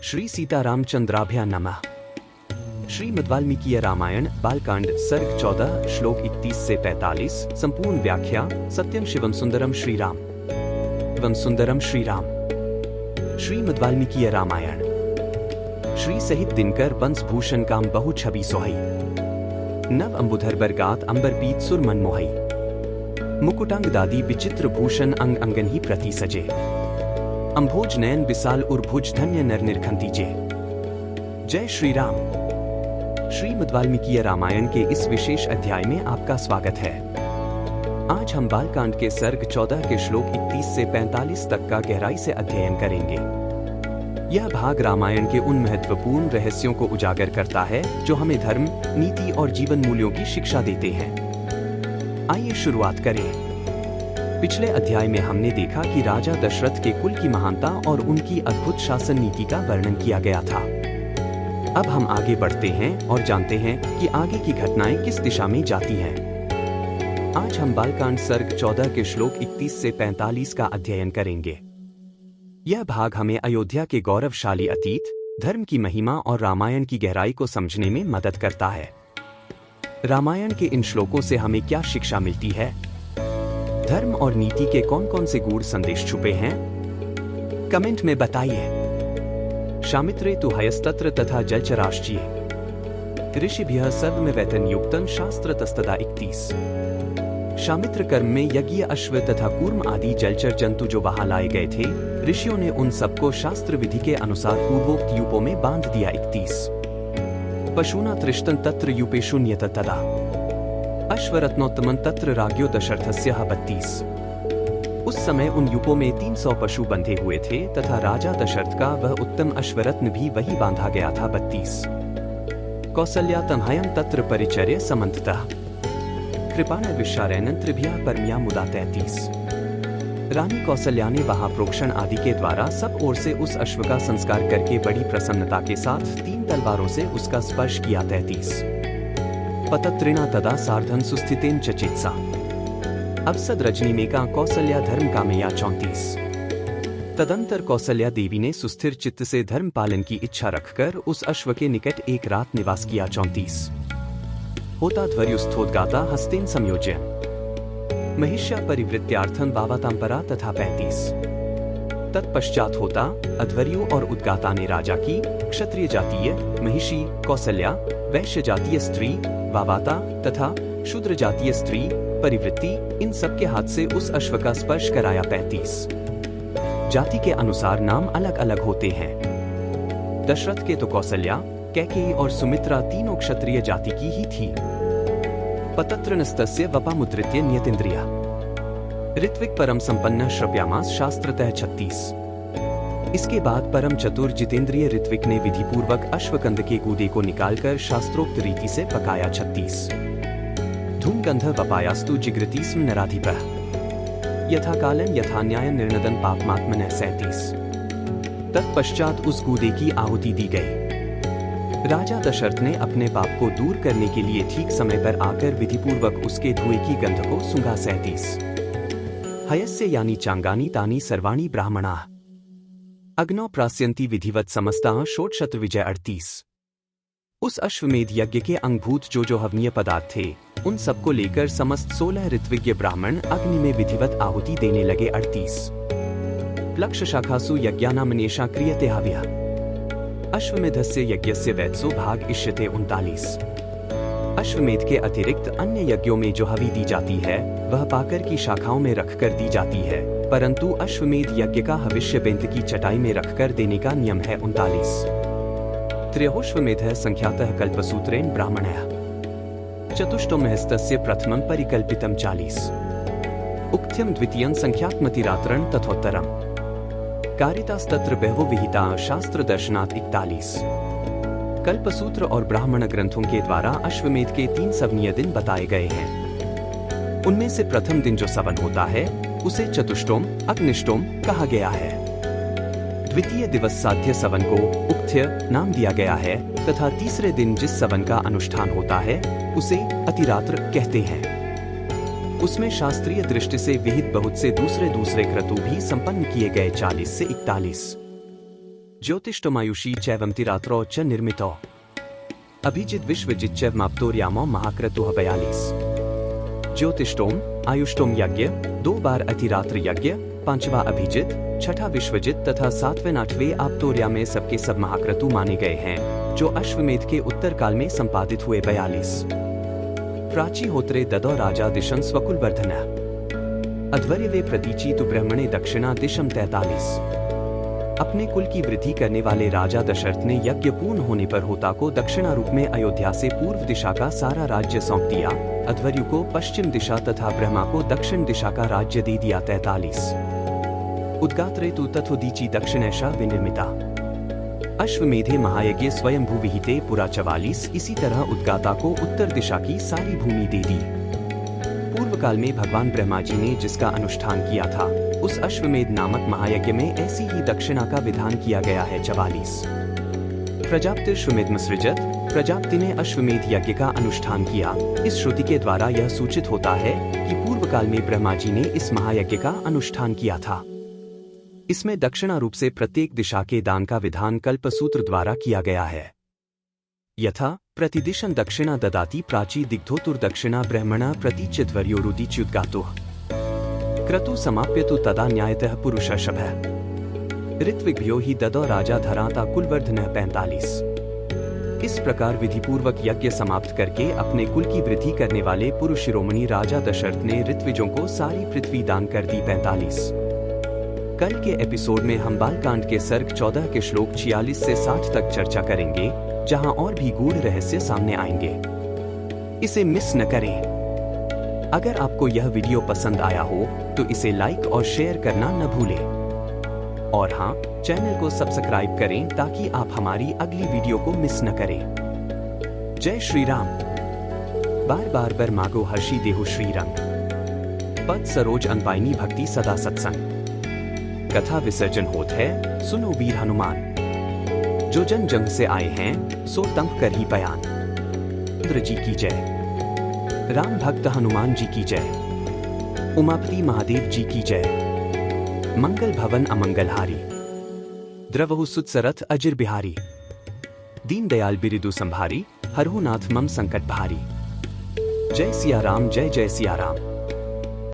श्री सीतारामचंद्राभ्या नमः। श्रीमद् वाल्मीकि रामायण बालकांड सर्ग 14 श्लोक 31 से 45 संपूर्ण व्याख्या। सत्यम शिवम सुंदरम श्रीराम वम सुंदरम श्रीराम। श्रीमद् वाल्मीकि रामायण। श्री सहित दिनकर बंस भूषण काम बहु छवि सोहई। नव अंबुधर बरगात अंबर पीत सुर मन मोहई। मुकुटांग दादी विचित्र भूषण अंग अंगन ही प्रति सजे। अंभोज नयन विशाल उर्भुज धन्य नर निरखंतीजे। जय श्री राम। श्रीमद् वाल्मीकि रामायण के इस विशेष अध्याय में आपका स्वागत है। आज हम बालकांड के सर्ग 14 के श्लोक 31 से 45 तक का गहराई से अध्ययन करेंगे। यह भाग रामायण के उन महत्वपूर्ण रहस्यों को उजागर करता है जो हमें धर्म, नीति और जीवन मूल्यों की शिक्षा देते हैं। आइए शुरुआत करें। पिछले अध्याय में हमने देखा कि राजा दशरथ के कुल की महानता और उनकी अद्भुत शासन नीति का वर्णन किया गया था। अब हम आगे बढ़ते हैं और जानते हैं कि आगे की घटनाएं किस दिशा में जाती हैं। आज हम बालकांड सर्ग 14 के श्लोक 31 से 45 का अध्ययन करेंगे। यह भाग हमें अयोध्या के गौरवशाली अतीत, धर्म की महिमा और रामायण की गहराई को समझने में मदद करता है। रामायण के इन श्लोकों से हमें क्या शिक्षा मिलती है? धर्म और नीति के कौन कौन से गूढ़ संदेश छुपे हैं? कमेंट में बताइए। शामित्रे तु हयस्तत्र तथा जलचराश्चिये ऋषिभ्यः सर्वमेवैतन युक्तं शास्त्रतस्तदा 31। शामित्र कर्म में यज्ञ, अश्व तथा कूर्म आदि जलचर जंतु जो वहां लाए गए थे, ऋषियों ने उन सबको शास्त्र विधि के अनुसार पूर्वोक्त यूपों में बांध दिया। 31। पशूना तृष्टं तत्र यूपेषु नियत तदा अश्वरत्नोत्तमं तत्र राज्ञो दशरथस्य 32। उस समय उन यूपों में 300 पशु बंधे हुए थे तथा राजा दशरथ का वह उत्तम अश्वरत्न भी वही बांधा गया था। 32। कौसल्या तमहयं तत्र परिचर्य समन्ततः कृपाण विशारैनं त्रिभ्यः परम्या मुदा 33। रानी कौसल्या ने वहां प्रोक्षण आदि के द्वारा सब ओर से उस अश्व का संस्कार करके बड़ी प्रसन्नता के साथ 3 तलवारों से उसका स्पर्श किया। 33। पतत्रिणा तदा सार्धन सुस्थितेन चचित्सा अवसद रजनीमेका कौसल्या धर्म कामया 34। तदंतर कौसल्या देवी ने सुस्थिर चित्त से धर्म पालन की इच्छा रखकर उस अश्व के निकट एक रात निवास किया। 34। होता ध्वर्युस्थोद्गाता हस्तेन संयोज्य महिष्या परिवृत्यार्थं वावातांपरा तथा 35। तत्पश्चात होता, अध्वर्यु और उद्गाता ने राजा की क्षत्रिय जातीय महिषी कौसल्या, वैश्य जातीय स्त्री वावाता तथा शूद्र जातीय स्त्री परिवृत्ति, इन सब के हाथ से उस अश्व का स्पर्श कराया। 35। जाति के अनुसार नाम अलग अलग होते हैं। दशरथ के तो कौसल्या, कैकेयी और सुमित्रा तीनों क्षत्रिय जाति की ही थी। पतत्रनस्तस्य वपामुद्रित्य नियतेन्द्रिया ऋत्विक परम संपन्न श्रव्यामास शास्त्रतः 36। इसके बाद परम चतुर जितेंद्रिय ऋत्विक ने विधि पूर्वक अश्वगंध के गूदे को निकालकर शास्त्रोक्त रीति से पकाया। 36। धूमगंध वपायास्तु जिगृति स्म नराधिपः यथा कालन यथा न्याय निर्णदन पापमात्मनः 37। तत्पश्चात उस गूदे की आहुति दी गई। राजा दशरथ ने अपने पाप को दूर करने के लिए ठीक समय पर आकर विधि पूर्वक उसके धुएं की गंध को सूंघा। 37। हयस्य यानी चांगानी तानी सर्वाणी ब्राह्मणाः अग्नौ प्रास्यन्ति विधिवत समस्ताः षोडशत विजय 38। उस अश्वमेध यज्ञ के अंगभूत जो हवनीय पदार्थ थे, उन सबको लेकर समस्त 16 ऋत्विज्ञ ब्राह्मण अग्नि में विधिवत आहुति देने लगे। 38। प्लक्ष शाखासु यज्ञानामनेषा क्रियते हव्यः अश्वमेधस्य यज्ञस्य वैत्सो भाग इष्यते 39। अश्वमेध के अतिरिक्त अन्य यज्ञों में जो हवि दी जाती है, वह पाकर की शाखाओं में रखकर दी जाती है, परंतु अश्वमेध यज्ञ का हविष्य बेंत की चटाई में रखकर देने का नियम है। 39। त्रयोश्वमेधः संख्यातः कल्पसूत्रेण ब्राह्मणः चतुष्टोमहस्तस्य प्रथमं परिकल्पितं 40। उक्थ्यं द्वितीयं संख्यात्मतिरात्रणं तथोत्तरम् कारितास्तत्र बहवो विहिता शास्त्र दर्शनात् 41। कल्पसूत्र और ब्राह्मण ग्रंथों के द्वारा अश्वमेध के 3 सवनीय दिन बताए गए हैं। उनमें से प्रथम दिन जो सवन होता है, उसे चतुष्टोम अग्निष्टोम कहा गया है। द्वितीय दिवस साध्य सवन को उक्थ्य नाम दिया गया है तथा तीसरे दिन जिस सवन का अनुष्ठान होता है, उसे अतिरात्र कहते हैं। उसमें शास्त्रीय दृष्टि से विहित बहुत से दूसरे क्रतु भी संपन्न किए गए। 40 से 41। ज्योतिष्टमायुषी चैवं तिरात्रो च निर्मितो अभिजित विश्वजिच्चैव माप्तोर्यामो महाक्रतुः 42। ज्योतिष्टोम आयुष्टोम यज्ञ 2 बार अतिरात्र यज्ञ, 5वां अभिजित, 6ठा विश्वजित तथा 7वें 8वें आप्तोर्या में सबके सब महाक्रतु माने गए हैं, जो अश्वमेध के उत्तर काल में संपादित हुए। 42। प्राची होत्रे ददो राजा दिशं स्वकुलवर्धन अध्वर्यवे प्रतीची तु ब्रह्मणे दक्षिणा दिशम 43। अपने कुल की वृद्धि करने वाले राजा दशरथ ने यज्ञ पूर्ण होने पर होता को दक्षिणा रूप में अयोध्या से पूर्व दिशा का सारा राज्य सौंप दिया, अध्वर्यु को पश्चिम दिशा तथा ब्रह्मा को दक्षिण दिशा का राज्य दे दिया। 43। उद्गात्रे तु तथोदीची दक्षिणैषा विनिर्मिता अश्वमेधे महायज्ञ स्वयंभू विहिते पुरा 44। इसी तरह उद्गाता को उत्तर दिशा की सारी भूमि दे दी। पूर्व काल में भगवान ब्रह्मा जी ने जिसका अनुष्ठान किया था, उस अश्वमेध नामक महायज्ञ में ऐसी ही दक्षिणा का विधान किया गया है। 44। प्रजाप्तिर्श्वमेधमसृजत प्रजाप्ति ने अश्वमेध यज्ञ का अनुष्ठान किया। इस श्रुति के द्वारा यह सूचित होता है कि पूर्व काल में ब्रह्मा जी ने इस महायज्ञ का अनुष्ठान किया था। इसमें दक्षिणा रूप से प्रत्येक दिशा के दान का विधान कल्पसूत्र द्वारा किया गया है। यथा प्रतिदिशं दक्षिणा ददाति प्राची दिग्धोतुर्दक्षिणा ब्रह्मणा प्रतीच्यध्वर्योरुदीच्युद्गातुः क्रतु समाप्यतु तदा न्यायतः पुरुषशभः ऋत्विग्भ्यो ही ददो राजा धराता कुलवर्धनः 45। इस प्रकार विधिपूर्वक यज्ञ समाप्त करके अपने कुल की वृद्धि करने वाले पुरुष शिरोमणि राजा दशरथ ने ऋत्विजों को सारी पृथ्वी दान कर दी। 45। कल के एपिसोड में हम बालकांड के सर्ग 14 के श्लोक 46 से 60 तक चर्चा करेंगे, जहां और भी गूढ़ रहस्य सामने आएंगे। इसे मिस न करें। अगर आपको यह वीडियो पसंद आया हो तो इसे लाइक और शेयर करना न भूलें। और हाँ, चैनल को सब्सक्राइब करें ताकि आप हमारी अगली वीडियो को मिस न करें। जय श्री राम। बार बार बर मागो हर्षी देहु श्रीरंग पद सरोज अनपाइनी भक्ति सदा सत्संग कथा विसर्जन होत है, सुनो वीर हनुमान। जो जन जंग से आए हैं सो तंग कर ही बयान। इंद्र जी की जय, राम भक्त हनुमान जी की जय, उमापति महादेव जी की जय। मंगल भवन अमंगलहारी, द्रवहु सुतसरथ अजिर बिहारी। दीन दयाल बिरिदु संभारी, हरहु नाथ मम संकट भारी। जय सिया राम, जय जय सिया राम।